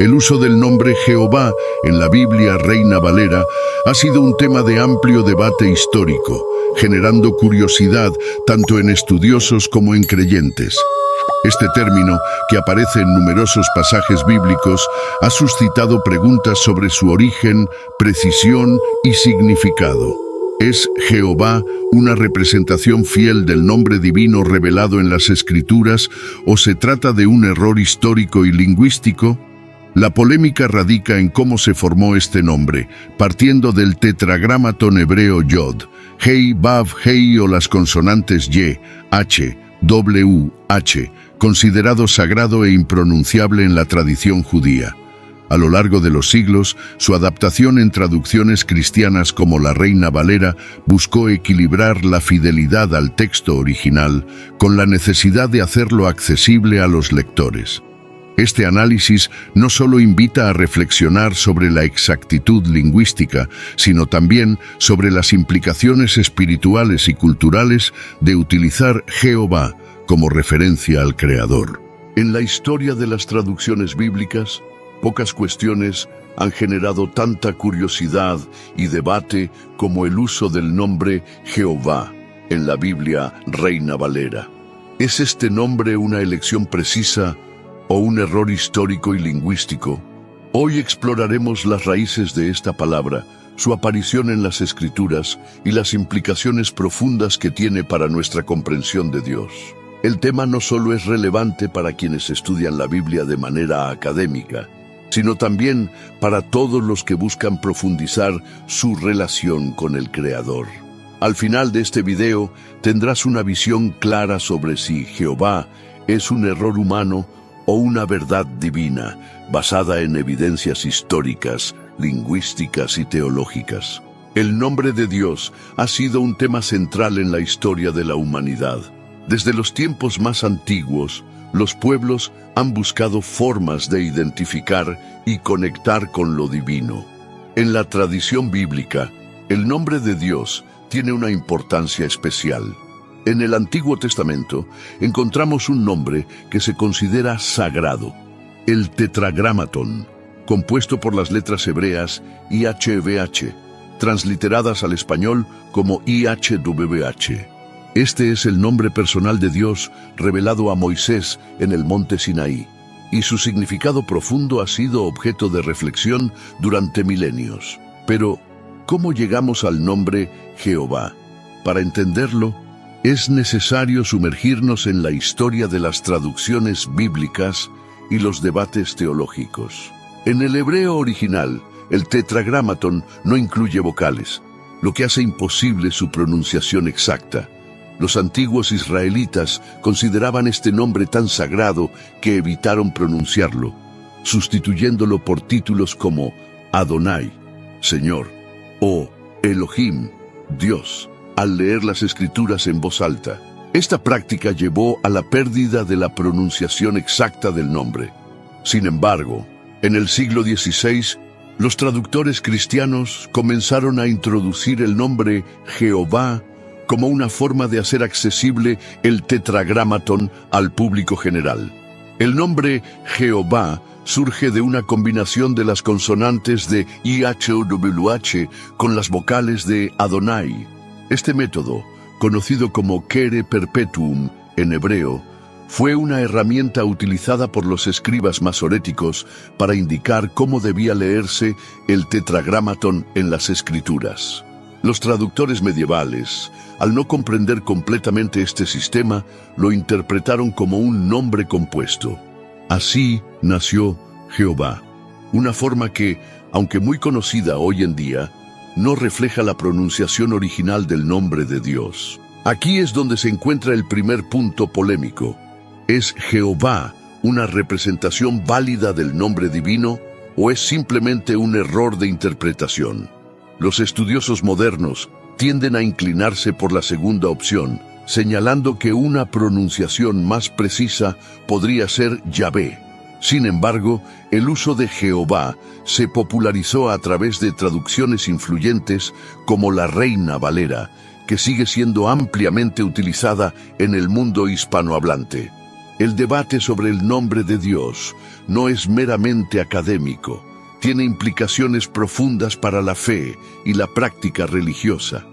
El uso del nombre Jehová en la Biblia Reina Valera ha sido un tema de amplio debate histórico, generando curiosidad tanto en estudiosos como en creyentes. Este término, que aparece en numerosos pasajes bíblicos, ha suscitado preguntas sobre su origen, precisión y significado. ¿Es Jehová una representación fiel del nombre divino revelado en las Escrituras o se trata de un error histórico y lingüístico? La polémica radica en cómo se formó este nombre, partiendo del tetragramatón hebreo Yod, Hei, Vav, Hei o las consonantes Y, H, W, H, considerado sagrado e impronunciable en la tradición judía. A lo largo de los siglos, su adaptación en traducciones cristianas como la Reina Valera buscó equilibrar la fidelidad al texto original con la necesidad de hacerlo accesible a los lectores. Este análisis no solo invita a reflexionar sobre la exactitud lingüística, sino también sobre las implicaciones espirituales y culturales de utilizar Jehová como referencia al Creador. En la historia de las traducciones bíblicas, pocas cuestiones han generado tanta curiosidad y debate como el uso del nombre Jehová en la Biblia Reina Valera. ¿Es este nombre una elección precisa o un error histórico y lingüístico? Hoy exploraremos las raíces de esta palabra, su aparición en las Escrituras y las implicaciones profundas que tiene para nuestra comprensión de Dios. El tema no solo es relevante para quienes estudian la Biblia de manera académica, sino también para todos los que buscan profundizar su relación con el Creador. Al final de este video tendrás una visión clara sobre si Jehová es un error humano o una verdad divina, basada en evidencias históricas, lingüísticas y teológicas. El nombre de Dios ha sido un tema central en la historia de la humanidad. Desde los tiempos más antiguos, los pueblos han buscado formas de identificar y conectar con lo divino. En la tradición bíblica, el nombre de Dios tiene una importancia especial. En el Antiguo Testamento encontramos un nombre que se considera sagrado, el tetragramatón, compuesto por las letras hebreas IHVH, transliteradas al español como IHWH. Este es el nombre personal de Dios revelado a Moisés en el monte Sinaí, y su significado profundo ha sido objeto de reflexión durante milenios. Pero, ¿cómo llegamos al nombre Jehová? Para entenderlo, es necesario sumergirnos en la historia de las traducciones bíblicas y los debates teológicos. En el hebreo original, el tetragramatón no incluye vocales, lo que hace imposible su pronunciación exacta. Los antiguos israelitas consideraban este nombre tan sagrado que evitaron pronunciarlo, sustituyéndolo por títulos como Adonai, Señor, o Elohim, Dios, al leer las Escrituras en voz alta. Esta práctica llevó a la pérdida de la pronunciación exacta del nombre. Sin embargo, en el siglo XVI, los traductores cristianos comenzaron a introducir el nombre Jehová como una forma de hacer accesible el tetragramatón al público general. El nombre Jehová surge de una combinación de las consonantes de IHWH con las vocales de Adonai. Este método, conocido como Kere Perpetuum en hebreo, fue una herramienta utilizada por los escribas masoréticos para indicar cómo debía leerse el tetragramatón en las Escrituras. Los traductores medievales, al no comprender completamente este sistema, lo interpretaron como un nombre compuesto. Así nació Jehová, una forma que, aunque muy conocida hoy en día, no refleja la pronunciación original del nombre de Dios. Aquí es donde se encuentra el primer punto polémico. ¿Es Jehová una representación válida del nombre divino o es simplemente un error de interpretación? Los estudiosos modernos tienden a inclinarse por la segunda opción, señalando que una pronunciación más precisa podría ser Yahvé. Sin embargo, el uso de Jehová se popularizó a través de traducciones influyentes como la Reina Valera, que sigue siendo ampliamente utilizada en el mundo hispanohablante. El debate sobre el nombre de Dios no es meramente académico, tiene implicaciones profundas para la fe y la práctica religiosa.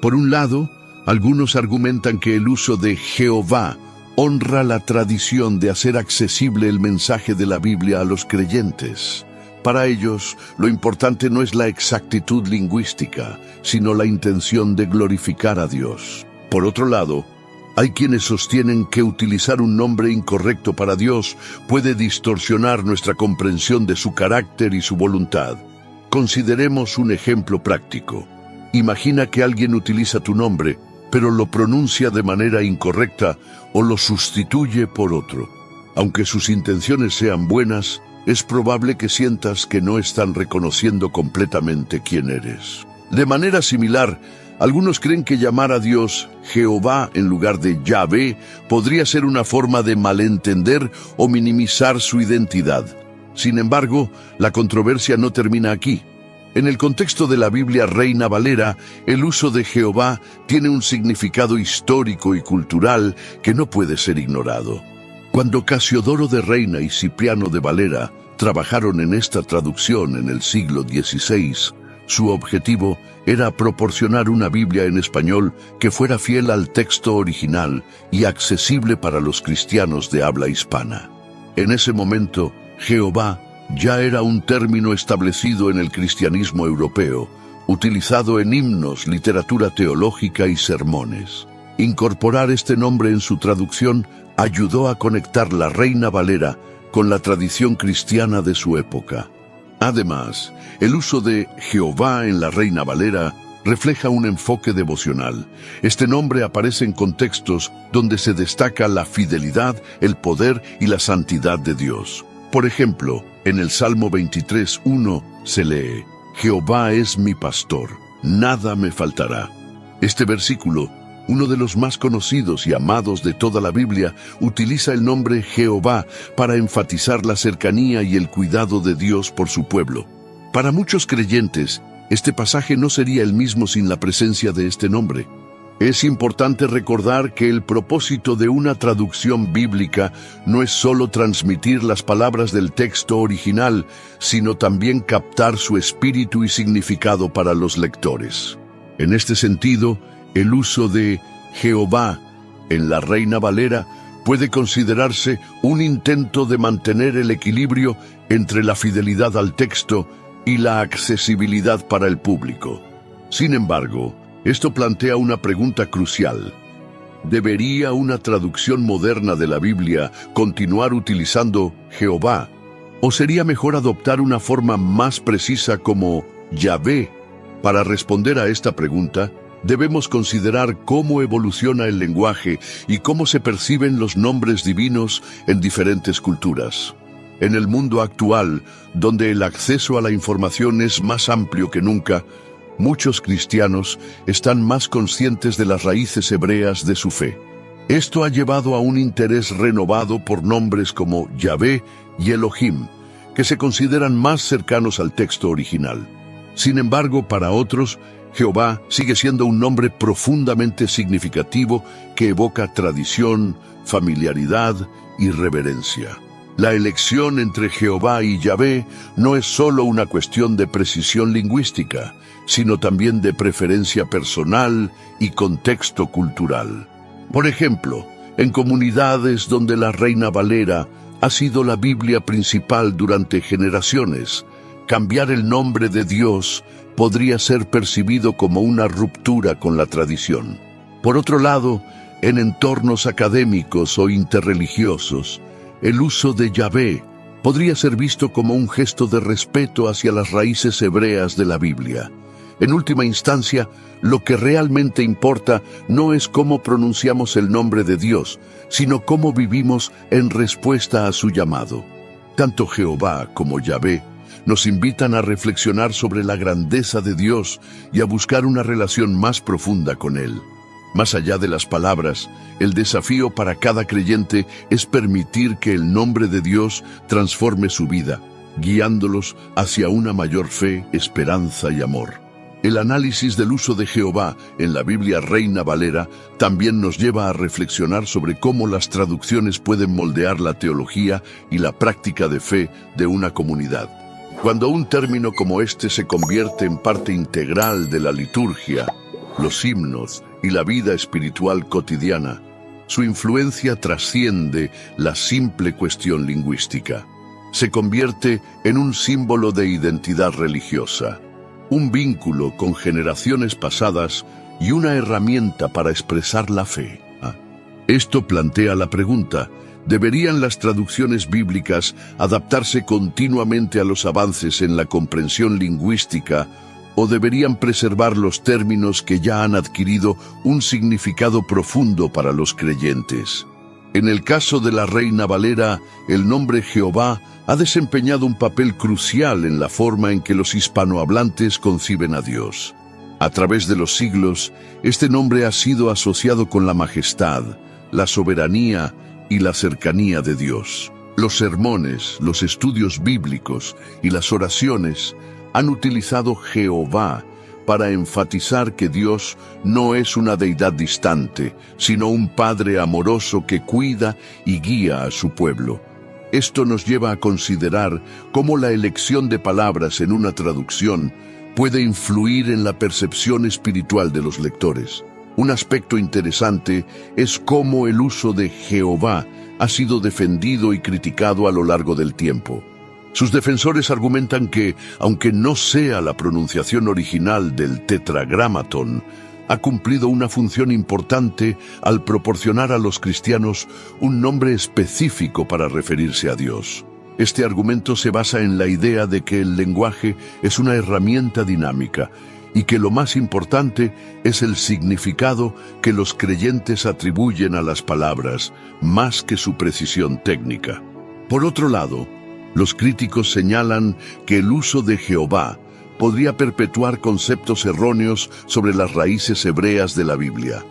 Por un lado, algunos argumentan que el uso de Jehová honra la tradición de hacer accesible el mensaje de la Biblia a los creyentes. Para ellos, lo importante no es la exactitud lingüística, sino la intención de glorificar a Dios. Por otro lado, hay quienes sostienen que utilizar un nombre incorrecto para Dios puede distorsionar nuestra comprensión de su carácter y su voluntad. Consideremos un ejemplo práctico. Imagina que alguien utiliza tu nombre, pero lo pronuncia de manera incorrecta o lo sustituye por otro. Aunque sus intenciones sean buenas, es probable que sientas que no están reconociendo completamente quién eres. De manera similar, algunos creen que llamar a Dios Jehová en lugar de Yahvé podría ser una forma de malentender o minimizar su identidad. Sin embargo, la controversia no termina aquí. En el contexto de la Biblia Reina Valera, el uso de Jehová tiene un significado histórico y cultural que no puede ser ignorado. Cuando Casiodoro de Reina y Cipriano de Valera trabajaron en esta traducción en el siglo XVI, su objetivo era proporcionar una Biblia en español que fuera fiel al texto original y accesible para los cristianos de habla hispana. En ese momento, Jehová ya era un término establecido en el cristianismo europeo, utilizado en himnos, literatura teológica y sermones. Incorporar este nombre en su traducción ayudó a conectar la Reina Valera con la tradición cristiana de su época. Además, el uso de Jehová en la Reina Valera refleja un enfoque devocional. Este nombre aparece en contextos donde se destaca la fidelidad, el poder y la santidad de Dios. Por ejemplo, en el Salmo 23:1 se lee: Jehová es mi pastor, nada me faltará. Este versículo, uno de los más conocidos y amados de toda la Biblia, utiliza el nombre Jehová para enfatizar la cercanía y el cuidado de Dios por su pueblo. Para muchos creyentes, este pasaje no sería el mismo sin la presencia de este nombre. Es importante recordar que el propósito de una traducción bíblica no es solo transmitir las palabras del texto original, sino también captar su espíritu y significado para los lectores. En este sentido, el uso de Jehová en la Reina Valera puede considerarse un intento de mantener el equilibrio entre la fidelidad al texto y la accesibilidad para el público. Sin embargo, esto plantea una pregunta crucial. ¿Debería una traducción moderna de la Biblia continuar utilizando Jehová? ¿O sería mejor adoptar una forma más precisa como Yahvé? Para responder a esta pregunta, debemos considerar cómo evoluciona el lenguaje y cómo se perciben los nombres divinos en diferentes culturas. En el mundo actual, donde el acceso a la información es más amplio que nunca, muchos cristianos están más conscientes de las raíces hebreas de su fe. Esto ha llevado a un interés renovado por nombres como Yahvé y Elohim, que se consideran más cercanos al texto original. Sin embargo, para otros, Jehová sigue siendo un nombre profundamente significativo que evoca tradición, familiaridad y reverencia. La elección entre Jehová y Yahvé no es solo una cuestión de precisión lingüística, sino también de preferencia personal y contexto cultural. Por ejemplo, en comunidades donde la Reina Valera ha sido la Biblia principal durante generaciones, cambiar el nombre de Dios podría ser percibido como una ruptura con la tradición. Por otro lado, en entornos académicos o interreligiosos, el uso de Yahvé podría ser visto como un gesto de respeto hacia las raíces hebreas de la Biblia. En última instancia, lo que realmente importa no es cómo pronunciamos el nombre de Dios, sino cómo vivimos en respuesta a su llamado. Tanto Jehová como Yahvé nos invitan a reflexionar sobre la grandeza de Dios y a buscar una relación más profunda con Él. Más allá de las palabras, el desafío para cada creyente es permitir que el nombre de Dios transforme su vida, guiándolos hacia una mayor fe, esperanza y amor. El análisis del uso de Jehová en la Biblia Reina Valera también nos lleva a reflexionar sobre cómo las traducciones pueden moldear la teología y la práctica de fe de una comunidad. Cuando un término como este se convierte en parte integral de la liturgia, los himnos y la vida espiritual cotidiana, su influencia trasciende la simple cuestión lingüística. Se convierte en un símbolo de identidad religiosa, un vínculo con generaciones pasadas y una herramienta para expresar la fe. Esto plantea la pregunta: ¿deberían las traducciones bíblicas adaptarse continuamente a los avances en la comprensión lingüística o deberían preservar los términos que ya han adquirido un significado profundo para los creyentes? En el caso de la Reina Valera, el nombre Jehová ha desempeñado un papel crucial en la forma en que los hispanohablantes conciben a Dios. A través de los siglos, este nombre ha sido asociado con la majestad, la soberanía y la cercanía de Dios. Los sermones, los estudios bíblicos y las oraciones han utilizado Jehová para enfatizar que Dios no es una deidad distante, sino un Padre amoroso que cuida y guía a su pueblo. Esto nos lleva a considerar cómo la elección de palabras en una traducción puede influir en la percepción espiritual de los lectores. Un aspecto interesante es cómo el uso de Jehová ha sido defendido y criticado a lo largo del tiempo. Sus defensores argumentan que, aunque no sea la pronunciación original del Tetragrámaton, ha cumplido una función importante al proporcionar a los cristianos un nombre específico para referirse a Dios. Este argumento se basa en la idea de que el lenguaje es una herramienta dinámica y que lo más importante es el significado que los creyentes atribuyen a las palabras, más que su precisión técnica. Por otro lado, los críticos señalan que el uso de Jehová podría perpetuar conceptos erróneos sobre las raíces hebreas de la Biblia.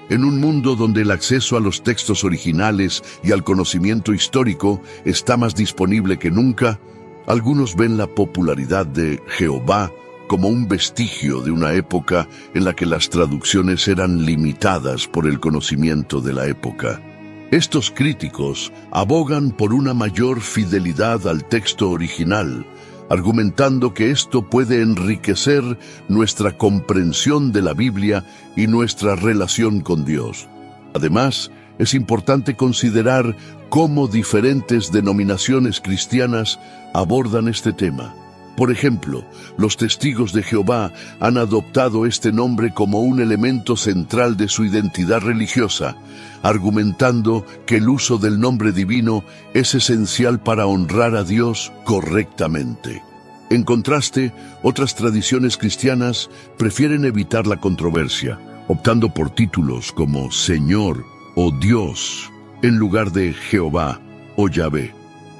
En un mundo donde el acceso a los textos originales y al conocimiento histórico está más disponible que nunca, algunos ven la popularidad de Jehová como un vestigio de una época en la que las traducciones eran limitadas por el conocimiento de la época. Estos críticos abogan por una mayor fidelidad al texto original, argumentando que esto puede enriquecer nuestra comprensión de la Biblia y nuestra relación con Dios. Además, es importante considerar cómo diferentes denominaciones cristianas abordan este tema. Por ejemplo, los Testigos de Jehová han adoptado este nombre como un elemento central de su identidad religiosa, argumentando que el uso del nombre divino es esencial para honrar a Dios correctamente. En contraste, otras tradiciones cristianas prefieren evitar la controversia, optando por títulos como Señor o Dios en lugar de Jehová o Yahvé.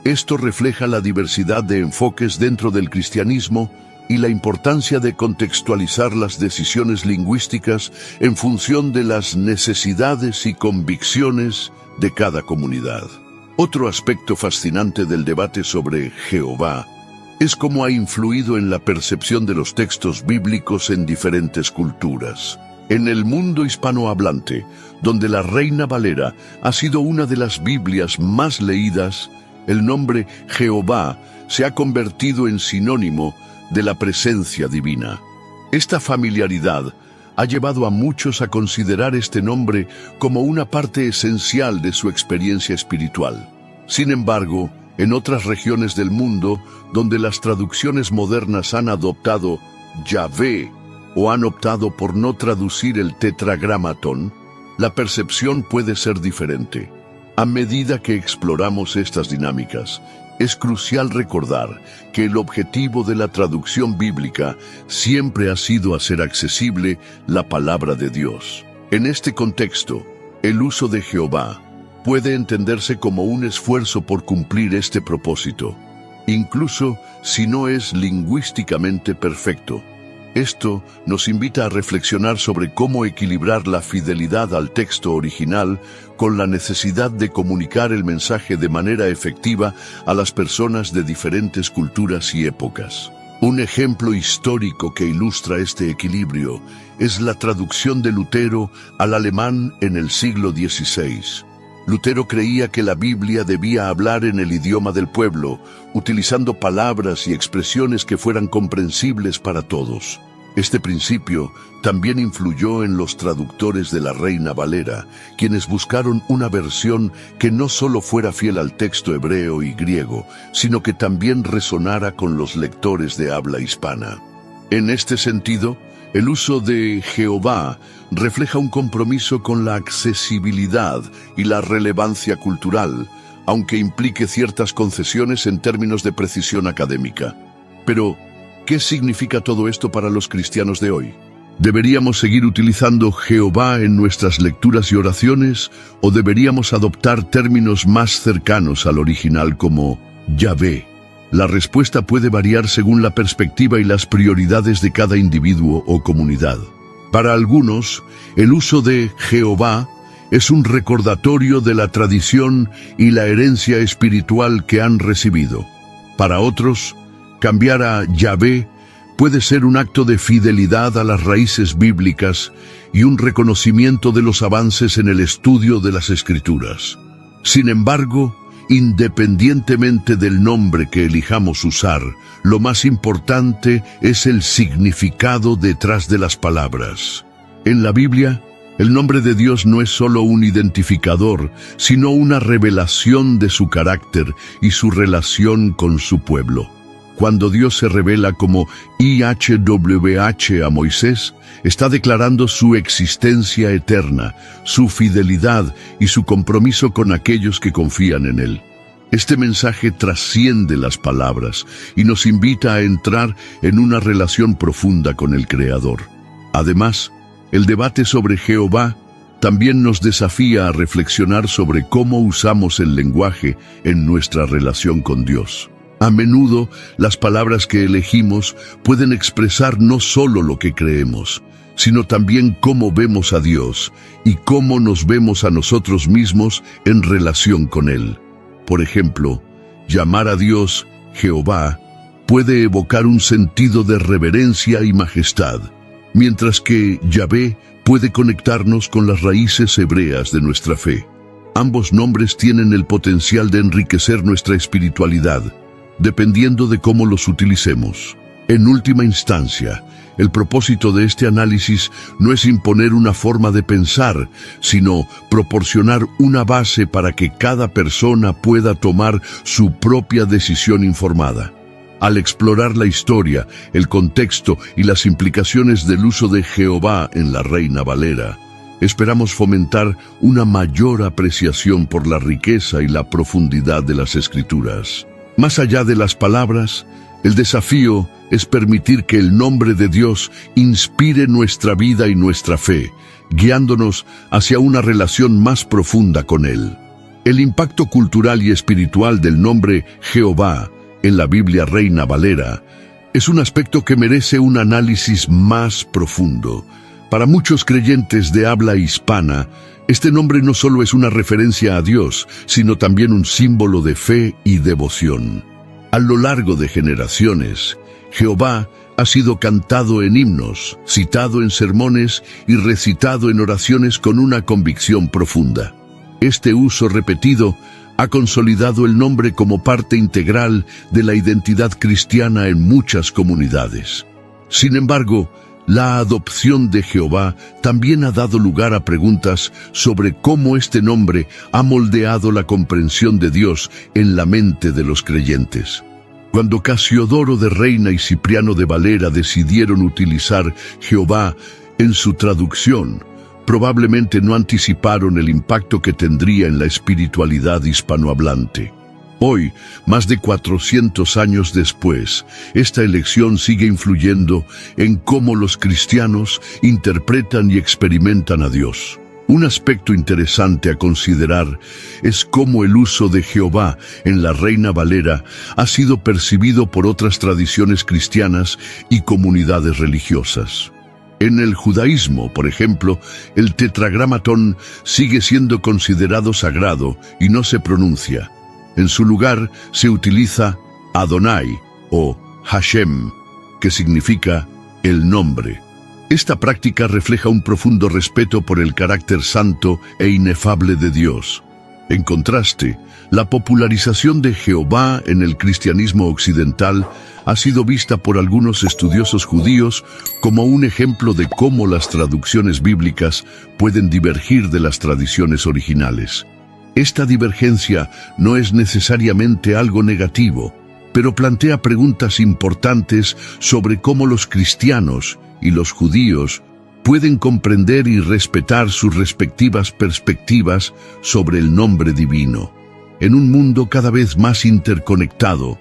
Esto refleja la diversidad de enfoques dentro del cristianismo y la importancia de contextualizar las decisiones lingüísticas en función de las necesidades y convicciones de cada comunidad. Otro aspecto fascinante del debate sobre Jehová es cómo ha influido en la percepción de los textos bíblicos en diferentes culturas. En el mundo hispanohablante, donde la Reina Valera ha sido una de las Biblias más leídas, el nombre Jehová se ha convertido en sinónimo de la presencia divina. Esta familiaridad ha llevado a muchos a considerar este nombre como una parte esencial de su experiencia espiritual. Sin embargo, en otras regiones del mundo, donde las traducciones modernas han adoptado Yahvé o han optado por no traducir el Tetragrámaton, la percepción puede ser diferente. A medida que exploramos estas dinámicas, es crucial recordar que el objetivo de la traducción bíblica siempre ha sido hacer accesible la palabra de Dios. En este contexto, el uso de Jehová puede entenderse como un esfuerzo por cumplir este propósito, incluso si no es lingüísticamente perfecto. Esto nos invita a reflexionar sobre cómo equilibrar la fidelidad al texto original con la necesidad de comunicar el mensaje de manera efectiva a las personas de diferentes culturas y épocas. Un ejemplo histórico que ilustra este equilibrio es la traducción de Lutero al alemán en el siglo XVI. Lutero creía que la Biblia debía hablar en el idioma del pueblo, utilizando palabras y expresiones que fueran comprensibles para todos. Este principio también influyó en los traductores de la Reina Valera, quienes buscaron una versión que no solo fuera fiel al texto hebreo y griego, sino que también resonara con los lectores de habla hispana. En este sentido, el uso de Jehová refleja un compromiso con la accesibilidad y la relevancia cultural, aunque implique ciertas concesiones en términos de precisión académica. Pero, ¿qué significa todo esto para los cristianos de hoy? ¿Deberíamos seguir utilizando Jehová en nuestras lecturas y oraciones o deberíamos adoptar términos más cercanos al original como Yahvé? La respuesta puede variar según la perspectiva y las prioridades de cada individuo o comunidad. Para algunos, el uso de Jehová es un recordatorio de la tradición y la herencia espiritual que han recibido. Para otros, cambiar a Yahvé puede ser un acto de fidelidad a las raíces bíblicas y un reconocimiento de los avances en el estudio de las Escrituras. Sin embargo, independientemente del nombre que elijamos usar, lo más importante es el significado detrás de las palabras. En la Biblia, el nombre de Dios no es solo un identificador, sino una revelación de su carácter y su relación con su pueblo. Cuando Dios se revela como IHWH a Moisés, está declarando su existencia eterna, su fidelidad y su compromiso con aquellos que confían en Él. Este mensaje trasciende las palabras y nos invita a entrar en una relación profunda con el Creador. Además, el debate sobre Jehová también nos desafía a reflexionar sobre cómo usamos el lenguaje en nuestra relación con Dios. A menudo, las palabras que elegimos pueden expresar no solo lo que creemos, sino también cómo vemos a Dios y cómo nos vemos a nosotros mismos en relación con Él. Por ejemplo, llamar a Dios Jehová puede evocar un sentido de reverencia y majestad, mientras que Yahvé puede conectarnos con las raíces hebreas de nuestra fe. Ambos nombres tienen el potencial de enriquecer nuestra espiritualidad, dependiendo de cómo los utilicemos. En última instancia, el propósito de este análisis no es imponer una forma de pensar, sino proporcionar una base para que cada persona pueda tomar su propia decisión informada. Al explorar la historia, el contexto y las implicaciones del uso de Jehová en la Reina Valera, esperamos fomentar una mayor apreciación por la riqueza y la profundidad de las Escrituras. Más allá de las palabras, el desafío es permitir que el nombre de Dios inspire nuestra vida y nuestra fe, guiándonos hacia una relación más profunda con Él. El impacto cultural y espiritual del nombre Jehová en la Biblia Reina Valera es un aspecto que merece un análisis más profundo. Para muchos creyentes de habla hispana, este nombre no solo es una referencia a Dios, sino también un símbolo de fe y devoción. A lo largo de generaciones, Jehová ha sido cantado en himnos, citado en sermones y recitado en oraciones con una convicción profunda. Este uso repetido ha consolidado el nombre como parte integral de la identidad cristiana en muchas comunidades. Sin embargo, la adopción de Jehová también ha dado lugar a preguntas sobre cómo este nombre ha moldeado la comprensión de Dios en la mente de los creyentes. Cuando Casiodoro de Reina y Cipriano de Valera decidieron utilizar Jehová en su traducción, probablemente no anticiparon el impacto que tendría en la espiritualidad hispanohablante. Hoy, más de 400 años después, esta elección sigue influyendo en cómo los cristianos interpretan y experimentan a Dios. Un aspecto interesante a considerar es cómo el uso de Jehová en la Reina Valera ha sido percibido por otras tradiciones cristianas y comunidades religiosas. En el judaísmo, por ejemplo, el tetragramatón sigue siendo considerado sagrado y no se pronuncia. En su lugar se utiliza Adonai o Hashem. que significa el nombre. Esta práctica refleja un profundo respeto por el carácter santo e inefable de Dios. En contraste, la popularización de Jehová en el cristianismo occidental ha sido vista por algunos estudiosos judíos como un ejemplo de cómo las traducciones bíblicas pueden divergir de las tradiciones originales. Esta divergencia no es necesariamente algo negativo, pero plantea preguntas importantes sobre cómo los cristianos y los judíos pueden comprender y respetar sus respectivas perspectivas sobre el nombre divino. En un mundo cada vez más interconectado,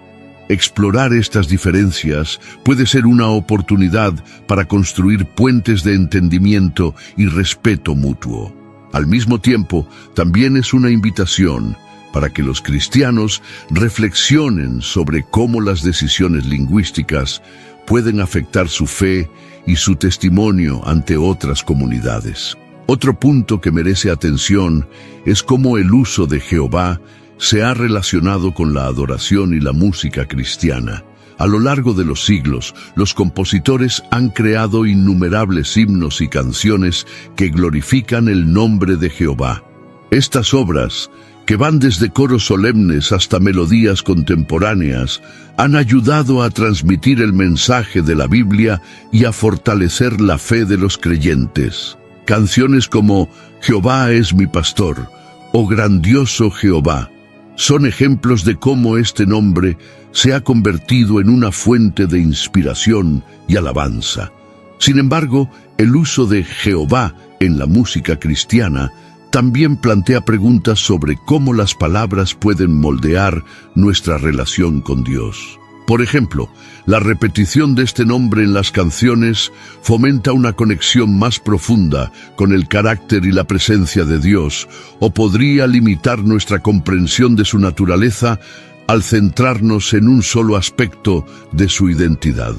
explorar estas diferencias puede ser una oportunidad para construir puentes de entendimiento y respeto mutuo. Al mismo tiempo, también es una invitación para que los cristianos reflexionen sobre cómo las decisiones lingüísticas pueden afectar su fe y su testimonio ante otras comunidades. Otro punto que merece atención es cómo el uso de Jehová se ha relacionado con la adoración y la música cristiana. A lo largo de los siglos, los compositores han creado innumerables himnos y canciones que glorifican el nombre de Jehová. Estas obras, que van desde coros solemnes hasta melodías contemporáneas, han ayudado a transmitir el mensaje de la Biblia y a fortalecer la fe de los creyentes. Canciones como Jehová es mi pastor o Grandioso Jehová son ejemplos de cómo este nombre se ha convertido en una fuente de inspiración y alabanza. Sin embargo, el uso de Jehová en la música cristiana también plantea preguntas sobre cómo las palabras pueden moldear nuestra relación con Dios. Por ejemplo, la repetición de este nombre en las canciones fomenta una conexión más profunda con el carácter y la presencia de Dios, o podría limitar nuestra comprensión de su naturaleza al centrarnos en un solo aspecto de su identidad.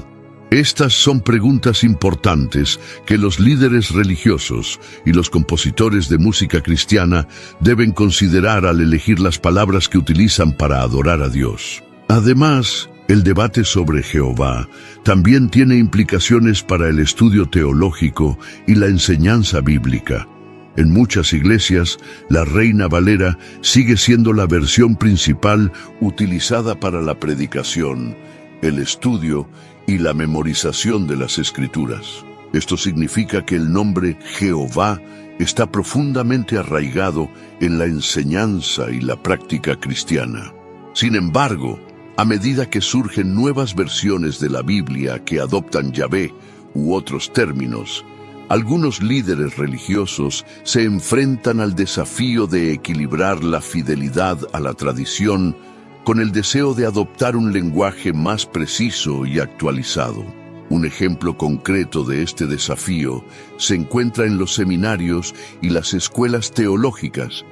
Estas son preguntas importantes que los líderes religiosos y los compositores de música cristiana deben considerar al elegir las palabras que utilizan para adorar a Dios. Además, el debate sobre Jehová también tiene implicaciones para el estudio teológico y la enseñanza bíblica. En muchas iglesias, la Reina Valera sigue siendo la versión principal utilizada para la predicación, el estudio y la memorización de las Escrituras. Esto significa que el nombre Jehová está profundamente arraigado en la enseñanza y la práctica cristiana. Sin embargo, a medida que surgen nuevas versiones de la Biblia que adoptan Yahvé u otros términos, algunos líderes religiosos se enfrentan al desafío de equilibrar la fidelidad a la tradición con el deseo de adoptar un lenguaje más preciso y actualizado. Un ejemplo concreto de este desafío se encuentra en los seminarios y las escuelas teológicas,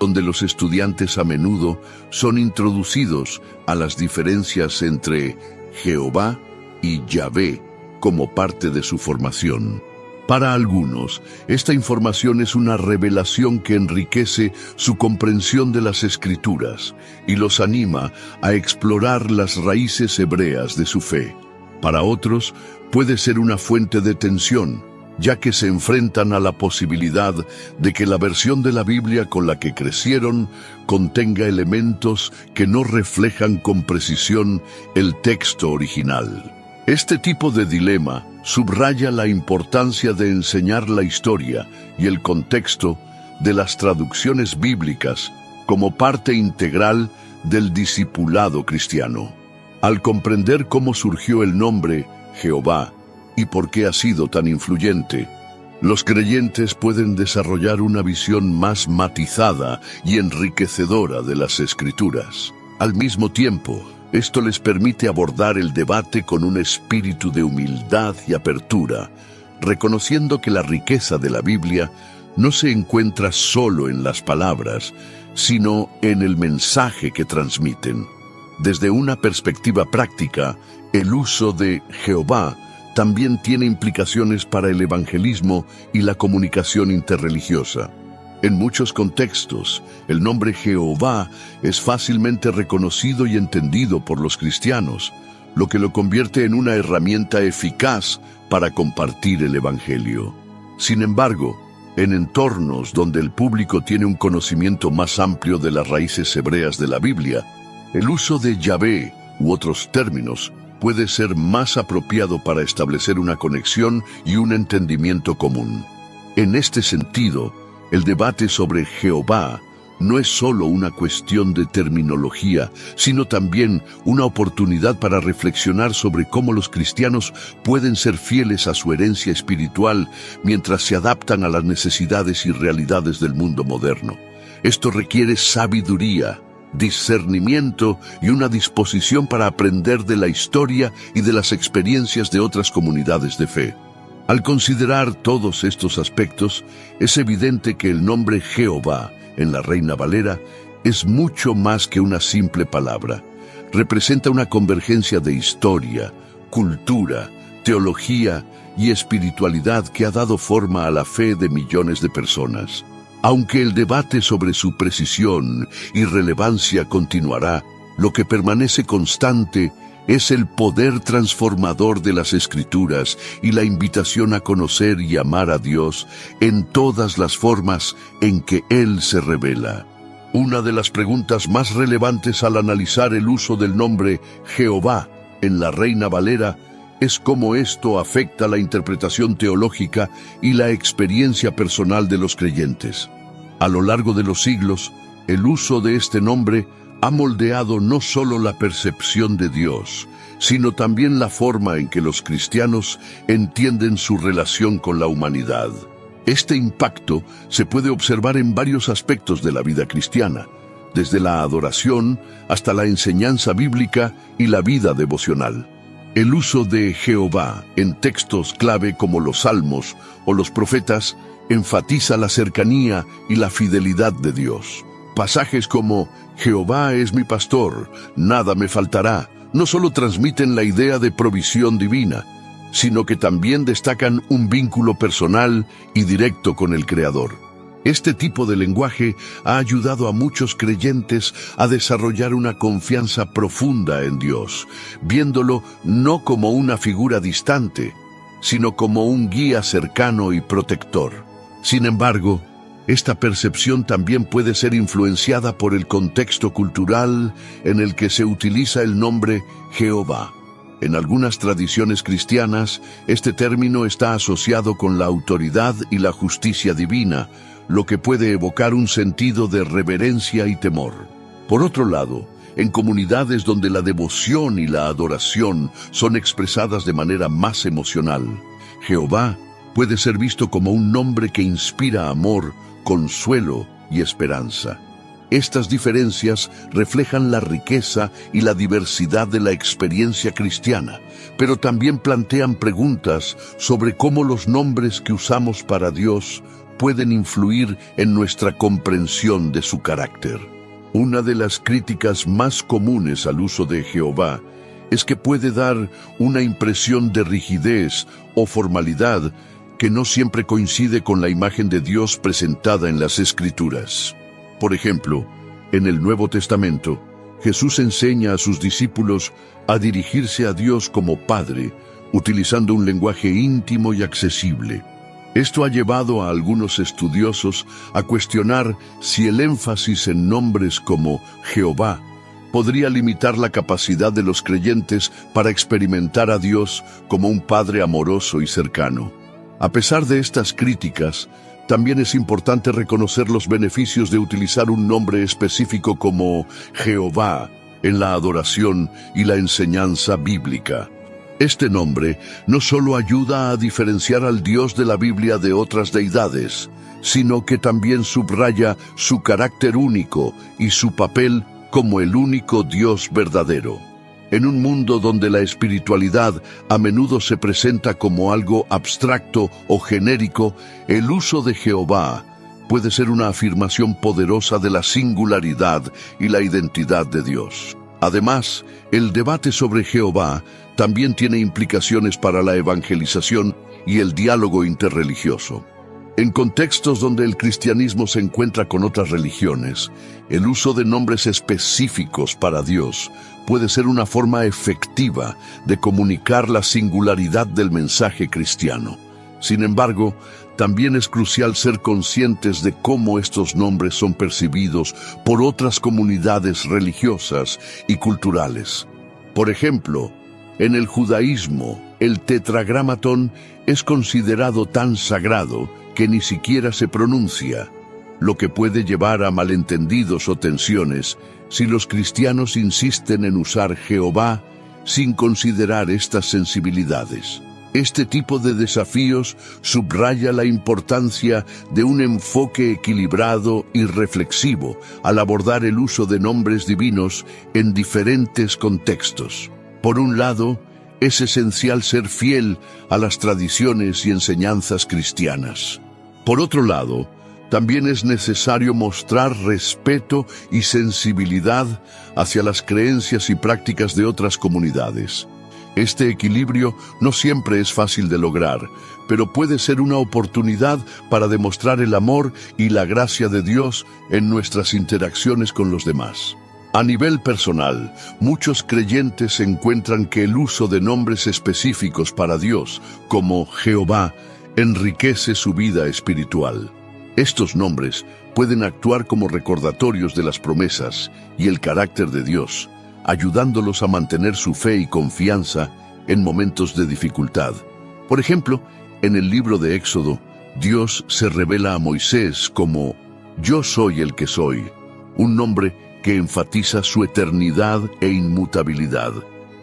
donde los estudiantes a menudo son introducidos a las diferencias entre Jehová y Yahvé como parte de su formación. Para algunos, esta información es una revelación que enriquece su comprensión de las Escrituras y los anima a explorar las raíces hebreas de su fe. Para otros, puede ser una fuente de tensión, ya que se enfrentan a la posibilidad de que la versión de la Biblia con la que crecieron contenga elementos que no reflejan con precisión el texto original. Este tipo de dilema subraya la importancia de enseñar la historia y el contexto de las traducciones bíblicas como parte integral del discipulado cristiano. Al comprender cómo surgió el nombre Jehová y por qué ha sido tan influyente, los creyentes pueden desarrollar una visión más matizada y enriquecedora de las Escrituras. Al mismo tiempo, esto les permite abordar el debate con un espíritu de humildad y apertura, reconociendo que la riqueza de la Biblia no se encuentra solo en las palabras, sino en el mensaje que transmiten. Desde una perspectiva práctica, el uso de Jehová también tiene implicaciones para el evangelismo y la comunicación interreligiosa. En muchos contextos, el nombre Jehová es fácilmente reconocido y entendido por los cristianos, lo que lo convierte en una herramienta eficaz para compartir el Evangelio. Sin embargo, en entornos donde el público tiene un conocimiento más amplio de las raíces hebreas de la Biblia, el uso de Yahvé u otros términos puede ser más apropiado para establecer una conexión y un entendimiento común. En este sentido, el debate sobre Jehová no es solo una cuestión de terminología, sino también una oportunidad para reflexionar sobre cómo los cristianos pueden ser fieles a su herencia espiritual mientras se adaptan a las necesidades y realidades del mundo moderno. Esto requiere sabiduría, discernimiento y una disposición para aprender de la historia y de las experiencias de otras comunidades de fe. Al considerar todos estos aspectos, es evidente que el nombre Jehová en la Reina Valera es mucho más que una simple palabra. Representa una convergencia de historia, cultura, teología y espiritualidad que ha dado forma a la fe de millones de personas. Aunque el debate sobre su precisión y relevancia continuará, lo que permanece constante es el poder transformador de las Escrituras y la invitación a conocer y amar a Dios en todas las formas en que Él se revela. Una de las preguntas más relevantes al analizar el uso del nombre Jehová en la Reina Valera es cómo esto afecta la interpretación teológica y la experiencia personal de los creyentes. A lo largo de los siglos, el uso de este nombre ha moldeado no solo la percepción de Dios, sino también la forma en que los cristianos entienden su relación con la humanidad. Este impacto se puede observar en varios aspectos de la vida cristiana, desde la adoración hasta la enseñanza bíblica y la vida devocional. El uso de Jehová en textos clave como los Salmos o los profetas enfatiza la cercanía y la fidelidad de Dios. Pasajes como Jehová es mi pastor, nada me faltará, no solo transmiten la idea de provisión divina, sino que también destacan un vínculo personal y directo con el Creador. Este tipo de lenguaje ha ayudado a muchos creyentes a desarrollar una confianza profunda en Dios, viéndolo no como una figura distante, sino como un guía cercano y protector. Sin embargo, esta percepción también puede ser influenciada por el contexto cultural en el que se utiliza el nombre Jehová. En algunas tradiciones cristianas, este término está asociado con la autoridad y la justicia divina, lo que puede evocar un sentido de reverencia y temor. Por otro lado, en comunidades donde la devoción y la adoración son expresadas de manera más emocional, Jehová puede ser visto como un nombre que inspira amor, consuelo y esperanza. Estas diferencias reflejan la riqueza y la diversidad de la experiencia cristiana, pero también plantean preguntas sobre cómo los nombres que usamos para Dios pueden influir en nuestra comprensión de su carácter. Una de las críticas más comunes al uso de Jehová es que puede dar una impresión de rigidez o formalidad que no siempre coincide con la imagen de Dios presentada en las Escrituras. Por ejemplo, en el Nuevo Testamento, Jesús enseña a sus discípulos a dirigirse a Dios como Padre, utilizando un lenguaje íntimo y accesible. Esto ha llevado a algunos estudiosos a cuestionar si el énfasis en nombres como Jehová podría limitar la capacidad de los creyentes para experimentar a Dios como un Padre amoroso y cercano. A pesar de estas críticas, también es importante reconocer los beneficios de utilizar un nombre específico como Jehová en la adoración y la enseñanza bíblica. Este nombre no solo ayuda a diferenciar al Dios de la Biblia de otras deidades, sino que también subraya su carácter único y su papel como el único Dios verdadero. En un mundo donde la espiritualidad a menudo se presenta como algo abstracto o genérico, el uso de Jehová puede ser una afirmación poderosa de la singularidad y la identidad de Dios. Además, el debate sobre Jehová también tiene implicaciones para la evangelización y el diálogo interreligioso. En contextos donde el cristianismo se encuentra con otras religiones, el uso de nombres específicos para Dios puede ser una forma efectiva de comunicar la singularidad del mensaje cristiano. Sin embargo, también es crucial ser conscientes de cómo estos nombres son percibidos por otras comunidades religiosas y culturales. Por ejemplo, en el judaísmo, el tetragramatón es considerado tan sagrado que ni siquiera se pronuncia, lo que puede llevar a malentendidos o tensiones si los cristianos insisten en usar Jehová sin considerar estas sensibilidades. Este tipo de desafíos subraya la importancia de un enfoque equilibrado y reflexivo al abordar el uso de nombres divinos en diferentes contextos. Por un lado, es esencial ser fiel a las tradiciones y enseñanzas cristianas. Por otro lado, también es necesario mostrar respeto y sensibilidad hacia las creencias y prácticas de otras comunidades. Este equilibrio no siempre es fácil de lograr, pero puede ser una oportunidad para demostrar el amor y la gracia de Dios en nuestras interacciones con los demás. A nivel personal, muchos creyentes encuentran que el uso de nombres específicos para Dios, como Jehová, enriquece su vida espiritual. Estos nombres pueden actuar como recordatorios de las promesas y el carácter de Dios, ayudándolos a mantener su fe y confianza en momentos de dificultad. Por ejemplo, en el libro de Éxodo, Dios se revela a Moisés como «Yo soy el que soy», un nombre que enfatiza su eternidad e inmutabilidad.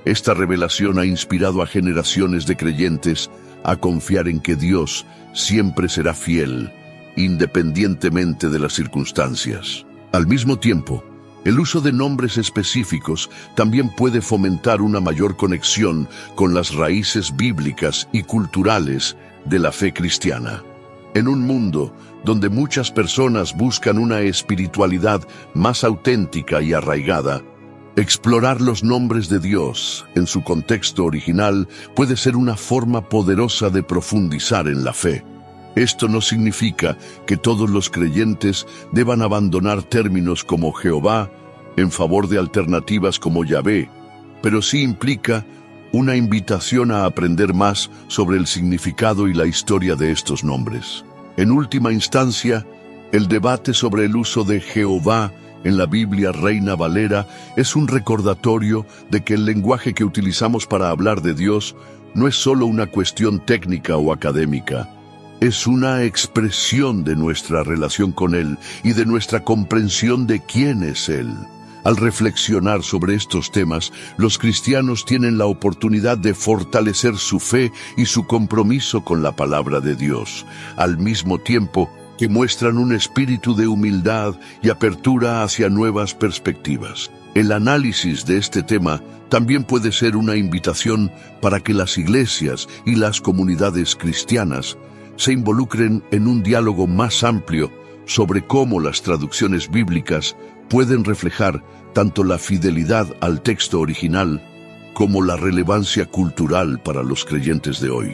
Esta revelación ha inspirado a generaciones de creyentes a confiar en que Dios siempre será fiel, independientemente de las circunstancias. Al mismo tiempo, el uso de nombres específicos también puede fomentar una mayor conexión con las raíces bíblicas y culturales de la fe cristiana. En un mundo donde muchas personas buscan una espiritualidad más auténtica y arraigada, explorar los nombres de Dios en su contexto original puede ser una forma poderosa de profundizar en la fe. Esto no significa que todos los creyentes deban abandonar términos como Jehová en favor de alternativas como Yahvé, pero sí implica una invitación a aprender más sobre el significado y la historia de estos nombres. En última instancia, el debate sobre el uso de Jehová en la Biblia Reina Valera es un recordatorio de que el lenguaje que utilizamos para hablar de Dios no es solo una cuestión técnica o académica. Es una expresión de nuestra relación con Él y de nuestra comprensión de quién es Él. Al reflexionar sobre estos temas, los cristianos tienen la oportunidad de fortalecer su fe y su compromiso con la palabra de Dios, al mismo tiempo que muestran un espíritu de humildad y apertura hacia nuevas perspectivas. El análisis de este tema también puede ser una invitación para que las iglesias y las comunidades cristianas se involucren en un diálogo más amplio sobre cómo las traducciones bíblicas pueden reflejar tanto la fidelidad al texto original como la relevancia cultural para los creyentes de hoy.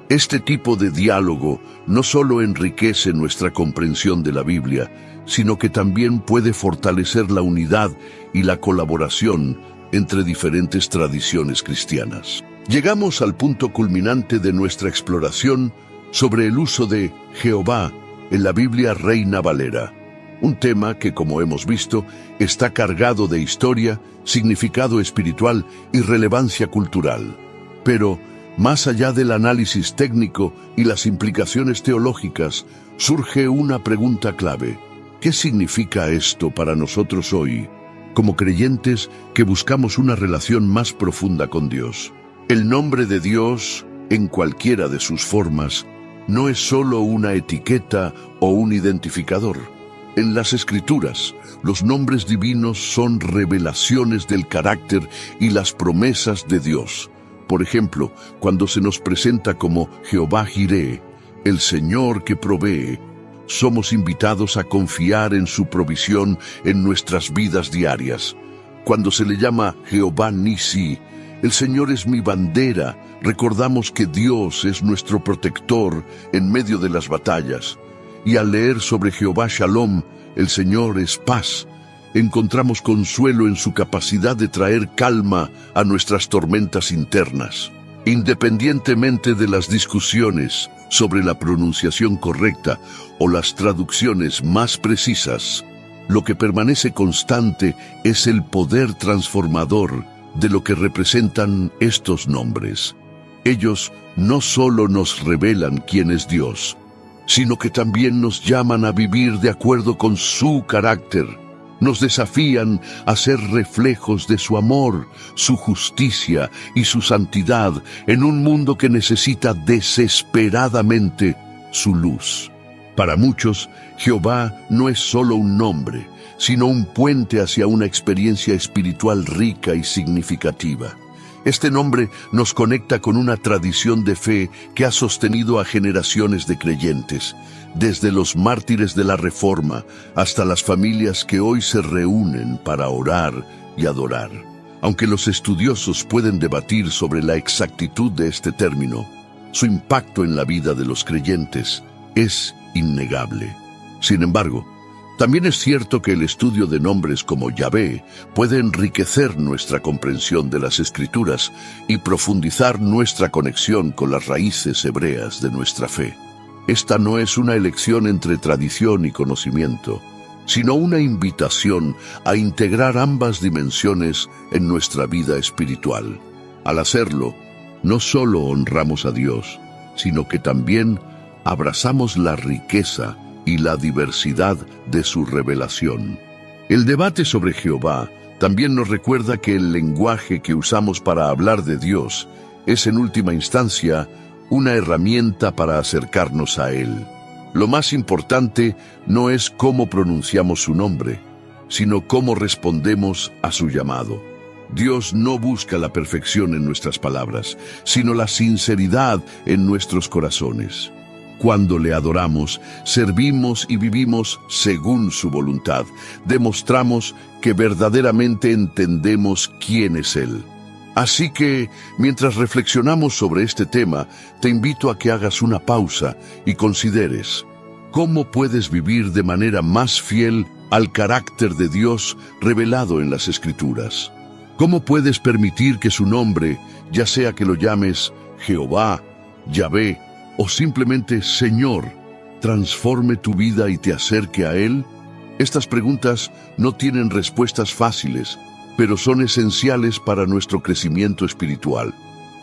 Este tipo de diálogo no solo enriquece nuestra comprensión de la Biblia, sino que también puede fortalecer la unidad y la colaboración entre diferentes tradiciones cristianas. Llegamos al punto culminante de nuestra exploración sobre el uso de Jehová en la Biblia Reina Valera, un tema que, como hemos visto, está cargado de historia, significado espiritual y relevancia cultural. Pero, más allá del análisis técnico y las implicaciones teológicas, surge una pregunta clave. ¿Qué significa esto para nosotros hoy, como creyentes que buscamos una relación más profunda con Dios? El nombre de Dios, en cualquiera de sus formas, no es solo una etiqueta o un identificador. En las Escrituras, los nombres divinos son revelaciones del carácter y las promesas de Dios. Por ejemplo, cuando se nos presenta como Jehová Jireh, el Señor que provee, somos invitados a confiar en su provisión en nuestras vidas diarias. Cuando se le llama Jehová Nisi, el Señor es mi bandera, recordamos que Dios es nuestro protector en medio de las batallas. Y al leer sobre Jehová Shalom, el Señor es paz, encontramos consuelo en su capacidad de traer calma a nuestras tormentas internas. Independientemente de las discusiones sobre la pronunciación correcta o las traducciones más precisas, lo que permanece constante es el poder transformador de lo que representan estos nombres. Ellos no solo nos revelan quién es Dios, sino que también nos llaman a vivir de acuerdo con su carácter. Nos desafían a ser reflejos de su amor, su justicia y su santidad en un mundo que necesita desesperadamente su luz. Para muchos, Jehová no es solo un nombre, sino un puente hacia una experiencia espiritual rica y significativa. Este nombre nos conecta con una tradición de fe que ha sostenido a generaciones de creyentes, desde los mártires de la Reforma hasta las familias que hoy se reúnen para orar y adorar. Aunque los estudiosos pueden debatir sobre la exactitud de este término, su impacto en la vida de los creyentes es innegable. Sin embargo, también es cierto que el estudio de nombres como Yahvé puede enriquecer nuestra comprensión de las Escrituras y profundizar nuestra conexión con las raíces hebreas de nuestra fe. Esta no es una elección entre tradición y conocimiento, sino una invitación a integrar ambas dimensiones en nuestra vida espiritual. Al hacerlo, no solo honramos a Dios, sino que también abrazamos la riqueza y la diversidad de su revelación. El debate sobre Jehová también nos recuerda que el lenguaje que usamos para hablar de Dios es en última instancia una herramienta para acercarnos a Él. Lo más importante no es cómo pronunciamos su nombre, sino cómo respondemos a su llamado. Dios no busca la perfección en nuestras palabras, sino la sinceridad en nuestros corazones. Cuando le adoramos, servimos y vivimos según su voluntad. Demostramos que verdaderamente entendemos quién es Él. Así que, mientras reflexionamos sobre este tema, te invito a que hagas una pausa y consideres cómo puedes vivir de manera más fiel al carácter de Dios revelado en las Escrituras. ¿Cómo puedes permitir que su nombre, ya sea que lo llames Jehová, Yahvé, o simplemente Señor, transforme tu vida y te acerque a Él? Estas preguntas no tienen respuestas fáciles, pero son esenciales para nuestro crecimiento espiritual.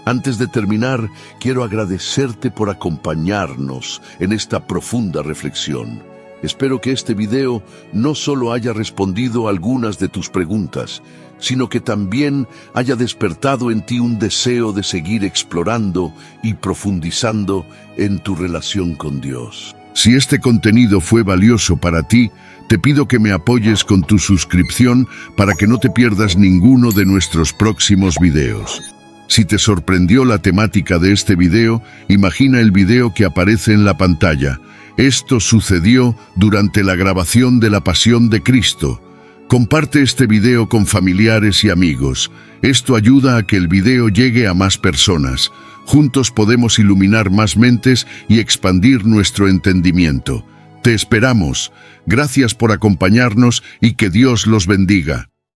Antes de terminar, quiero agradecerte por acompañarnos en esta profunda reflexión. Espero que este video no solo haya respondido a algunas de tus preguntas, sino que también haya despertado en ti un deseo de seguir explorando y profundizando en tu relación con Dios. Si este contenido fue valioso para ti, te pido que me apoyes con tu suscripción para que no te pierdas ninguno de nuestros próximos videos. Si te sorprendió la temática de este video, imagina el video que aparece en la pantalla. Esto sucedió durante la grabación de la Pasión de Cristo. Comparte este video con familiares y amigos. Esto ayuda a que el video llegue a más personas. Juntos podemos iluminar más mentes y expandir nuestro entendimiento. Te esperamos. Gracias por acompañarnos y que Dios los bendiga.